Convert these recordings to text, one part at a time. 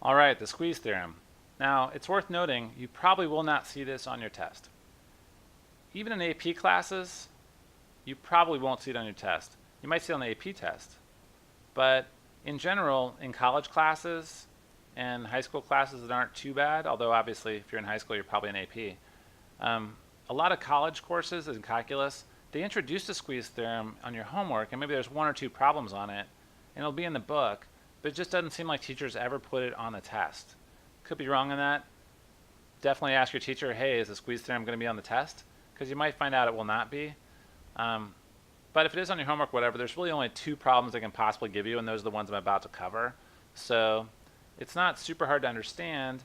All right, the squeeze theorem. Now, it's worth noting you probably will not see this on your test. Even in AP classes, you probably won't see it on your test. You might see it on the AP test. But in general, in college classes and high school classes that aren't too bad, although obviously if you're in high school, you're probably in AP, a lot of college courses in calculus, they introduce the squeeze theorem on your homework, and maybe there's one or two problems on it, and it'll be in the book, but it just doesn't seem like teachers ever put it on the test. Could be wrong on that. Definitely ask your teacher, hey, is the squeeze theorem going to be on the test? Because you might find out it will not be. But if it is on your homework, whatever, there's really only two problems they can possibly give you, and those are the ones I'm about to cover. So it's not super hard to understand,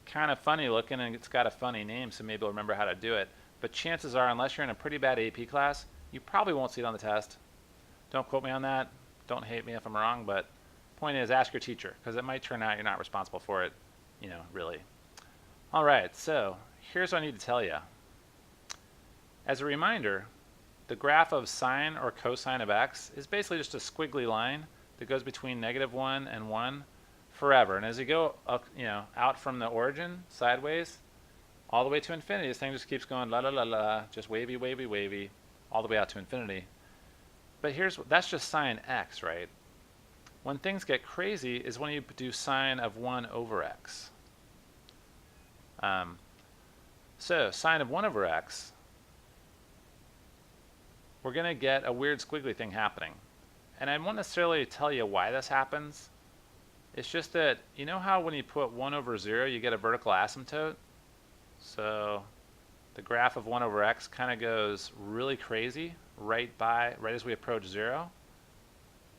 kind of funny looking, and it's got a funny name, so maybe you'll remember how to do it. But chances are, unless you're in a pretty bad AP class, you probably won't see it on the test. Don't quote me on that. Don't hate me if I'm wrong, but point is, ask your teacher, because it might turn out you're not responsible for it, really. All right, so here's what I need to tell you. As a reminder, the graph of sine or cosine of x is basically just a squiggly line that goes between -1 and 1 forever. And as you go up, out from the origin sideways all the way to infinity, this thing just keeps going la la la la, just wavy, wavy, wavy, all the way out to infinity. But that's just sine x, right? When things get crazy is when you do sine of 1 over x. So sine of 1 over x, we're going to get a weird squiggly thing happening. And I won't necessarily tell you why this happens. It's just that, you know how when you put 1 over 0, you get a vertical asymptote? So the graph of 1 over x kind of goes really crazy right as we approach 0.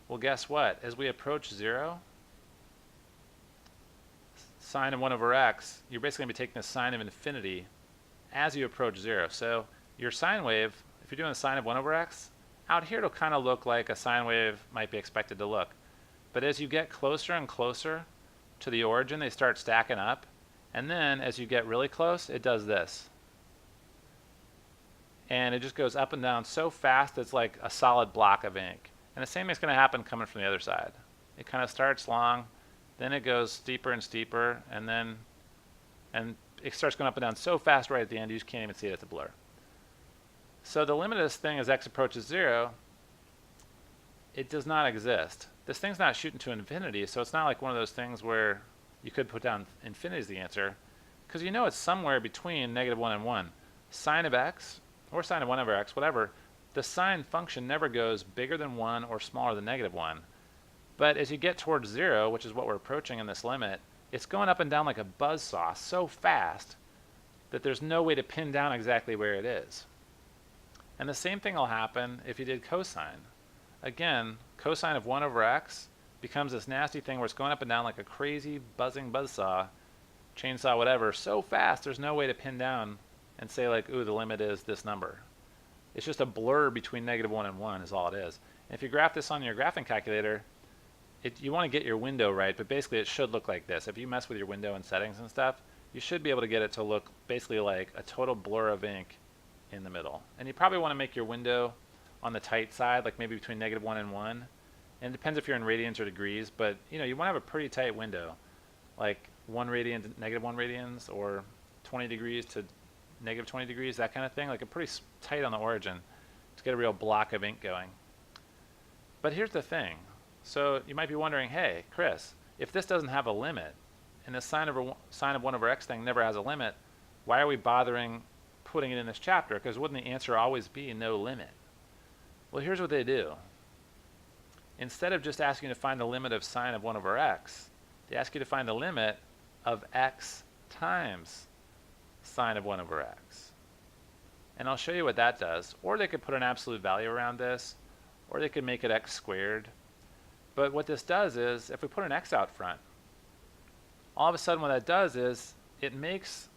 Well, guess what? As we approach 0, sine of 1 over x, you're basically going to be taking the sine of infinity as you approach 0. So your sine wave, if you're doing the sine of 1 over x, out here it'll kind of look like a sine wave might be expected to look. But as you get closer and closer to the origin, they start stacking up. And then as you get really close, it does this. And it just goes up and down so fast it's like a solid block of ink. And the same is going to happen coming from the other side. It kind of starts long, then it goes steeper and steeper, and it starts going up and down so fast right at the end you just can't even see it. It's a blur. So the limit of this thing as x approaches 0, it does not exist. This thing's not shooting to infinity, so it's not like one of those things where you could put down infinity as the answer, because you know it's somewhere between -1 and 1. Sine of x, or sine of 1 over x, whatever, the sine function never goes bigger than 1 or smaller than -1. But as you get towards 0, which is what we're approaching in this limit, it's going up and down like a buzzsaw so fast that there's no way to pin down exactly where it is. And the same thing will happen if you did cosine. Again, cosine of 1 over x becomes this nasty thing where it's going up and down like a crazy buzzing buzzsaw, chainsaw, whatever, so fast there's no way to pin down and say like, ooh, the limit is this number. It's just a blur between -1 and 1 is all it is. And if you graph this on your graphing calculator, you want to get your window right, but basically it should look like this. If you mess with your window and settings and stuff, you should be able to get it to look basically like a total blur of ink in the middle. And you probably want to make your window on the tight side, like maybe between -1 and 1. And it depends if you're in radians or degrees, but you want to have a pretty tight window, like 1 radian to -1 radians, or 20 degrees to -20 degrees, that kind of thing, like a pretty tight on the origin to get a real block of ink going. But here's the thing. So you might be wondering, hey, Chris, if this doesn't have a limit, and the sine of 1 over x thing never has a limit, why are we bothering putting it in this chapter? Because wouldn't the answer always be no limit? Well, here's what they do. Instead of just asking you to find the limit of sine of 1 over x, they ask you to find the limit of x times sine of 1 over x. And I'll show you what that does. Or they could put an absolute value around this, or they could make it x squared. But what this does is, if we put an x out front, all of a sudden what that does is it makes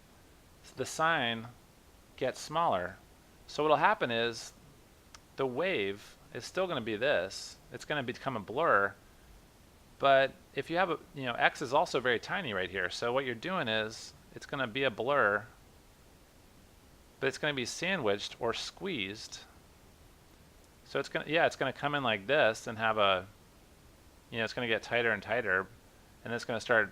the sine get smaller. So what will happen is the wave is still going to be this. It's going to become a blur. But if you have a, x is also very tiny right here. So what you're doing is it's going to be a blur, but it's going to be sandwiched or squeezed. So it's going to come in like this and have a, it's going to get tighter and tighter, and it's going to start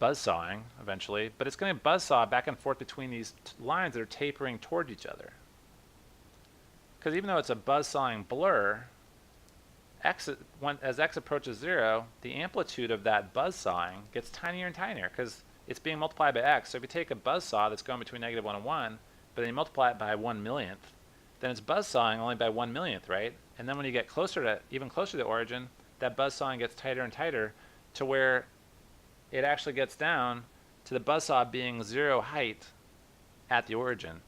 buzzsawing eventually, but it's going to buzzsaw back and forth between these lines that are tapering toward each other. Because even though it's a buzzsawing blur, as x approaches 0, the amplitude of that buzzsawing gets tinier and tinier because it's being multiplied by x. So if you take a buzzsaw that's going between -1 and 1, but then you multiply it by 1/1,000th, then it's buzzsawing only by 1/1,000,000th, right? And then when you get even closer to the origin, that buzzsawing gets tighter and tighter to where it actually gets down to the buzzsaw being 0 height at the origin.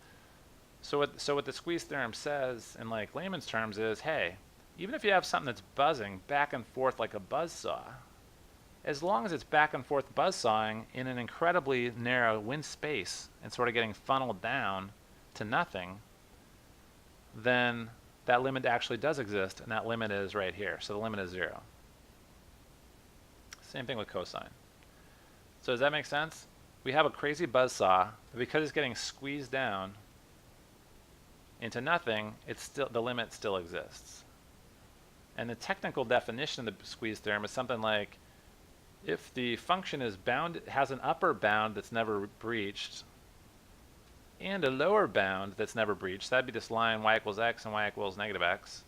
So what the squeeze theorem says in like layman's terms is, hey, even if you have something that's buzzing back and forth like a buzzsaw, as long as it's back and forth buzzsawing in an incredibly narrow wind space and sort of getting funneled down to nothing, then that limit actually does exist, and that limit is right here. So the limit is 0. Same thing with cosine. So does that make sense? We have a crazy buzzsaw, but because it's getting squeezed down into nothing, the limit still exists. And the technical definition of the squeeze theorem is something like, if the function is has an upper bound that's never breached and a lower bound that's never breached, that'd be this line y equals x and y equals -x,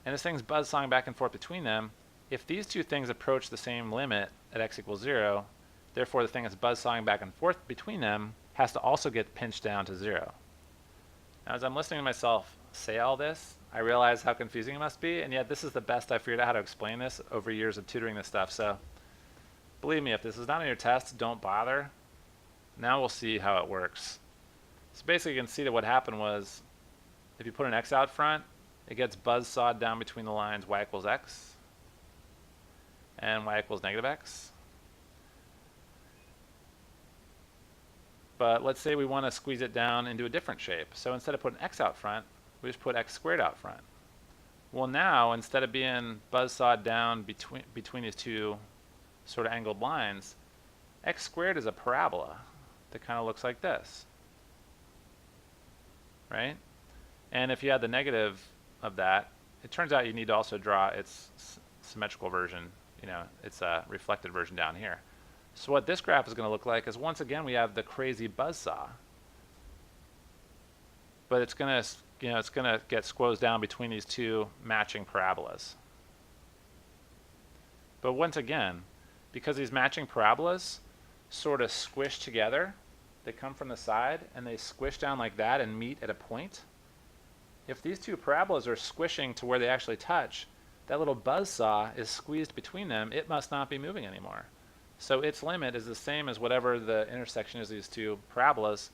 and this thing's buzzsawing back and forth between them, if these two things approach the same limit at x equals 0, therefore the thing that's buzzsawing back and forth between them has to also get pinched down to 0. Now as I'm listening to myself say all this, I realize how confusing it must be, and yet this is the best I've figured out how to explain this over years of tutoring this stuff. So believe me, if this is not on your test, don't bother. Now we'll see how it works. So basically you can see that what happened was, if you put an x out front, it gets buzzsawed down between the lines y equals x and y equals -x. But let's say we want to squeeze it down into a different shape. So instead of putting x out front, we just put x squared out front. Well now, instead of being buzzsawed down between these two sort of angled lines, x squared is a parabola that kind of looks like this, right? And if you add the negative of that, it turns out you need to also draw its symmetrical version, its reflected version down here. So what this graph is going to look like is, once again, we have the crazy buzzsaw, but it's going to get squoze down between these two matching parabolas. But once again, because these matching parabolas sort of squish together, they come from the side and they squish down like that and meet at a point. If these two parabolas are squishing to where they actually touch, that little buzzsaw is squeezed between them. It must not be moving anymore. So its limit is the same as whatever the intersection is of these two parabolas.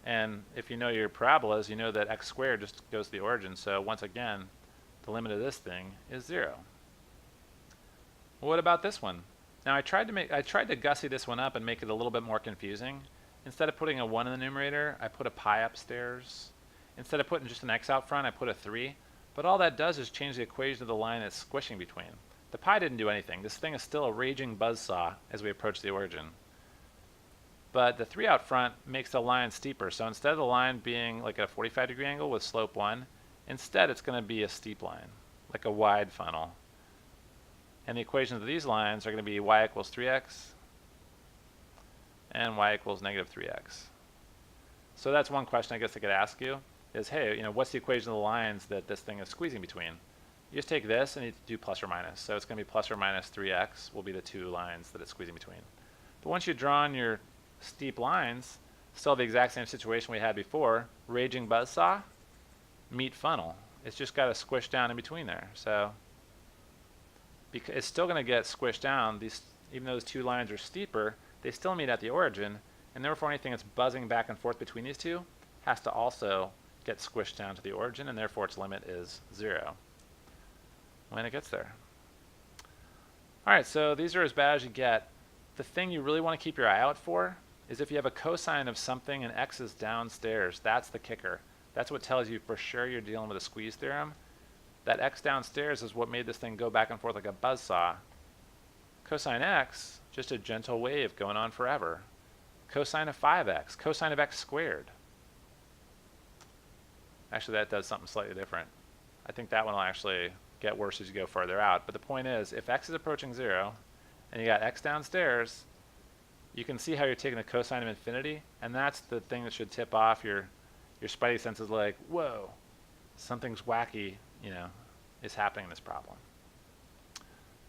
And if you know your parabolas, you know that x squared just goes to the origin. So once again, the limit of this thing is 0. Well, what about this one? Now I tried to gussy this one up and make it a little bit more confusing. Instead of putting a 1 in the numerator, I put a pi upstairs. Instead of putting just an x out front, I put a 3. But all that does is change the equation of the line it's squishing between. The pi didn't do anything. This thing is still a raging buzzsaw as we approach the origin. But the 3 out front makes the line steeper. So instead of the line being like a 45-degree angle with slope 1, instead it's going to be a steep line, like a wide funnel. And the equations of these lines are going to be y equals 3x and y equals -3x. So that's one question I guess I could ask you is, hey, what's the equation of the lines that this thing is squeezing between? You just take this and you do plus or minus. So it's going to be plus or minus 3x will be the two lines that it's squeezing between. But once you've drawn your steep lines, still the exact same situation we had before, raging buzzsaw, meet funnel. It's just got to squish down in between there. So it's still going to get squished down. Even though those two lines are steeper, they still meet at the origin, and therefore anything that's buzzing back and forth between these two has to also get squished down to the origin, and therefore its limit is 0 when it gets there. Alright, so these are as bad as you get. The thing you really want to keep your eye out for is if you have a cosine of something and x is downstairs. That's the kicker. That's what tells you for sure you're dealing with a squeeze theorem. That x downstairs is what made this thing go back and forth like a buzzsaw. Cosine x, just a gentle wave going on forever. Cosine of 5x, cosine of x squared. Actually, that does something slightly different. I think that one will actually get worse as you go further out. But the point is, if x is approaching 0, and you got x downstairs, you can see how you're taking the cosine of infinity, and that's the thing that should tip off your spidey senses like, whoa, something's wacky, is happening in this problem.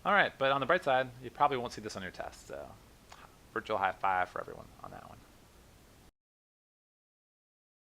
All right, but on the bright side, you probably won't see this on your test, so virtual high five for everyone on that one.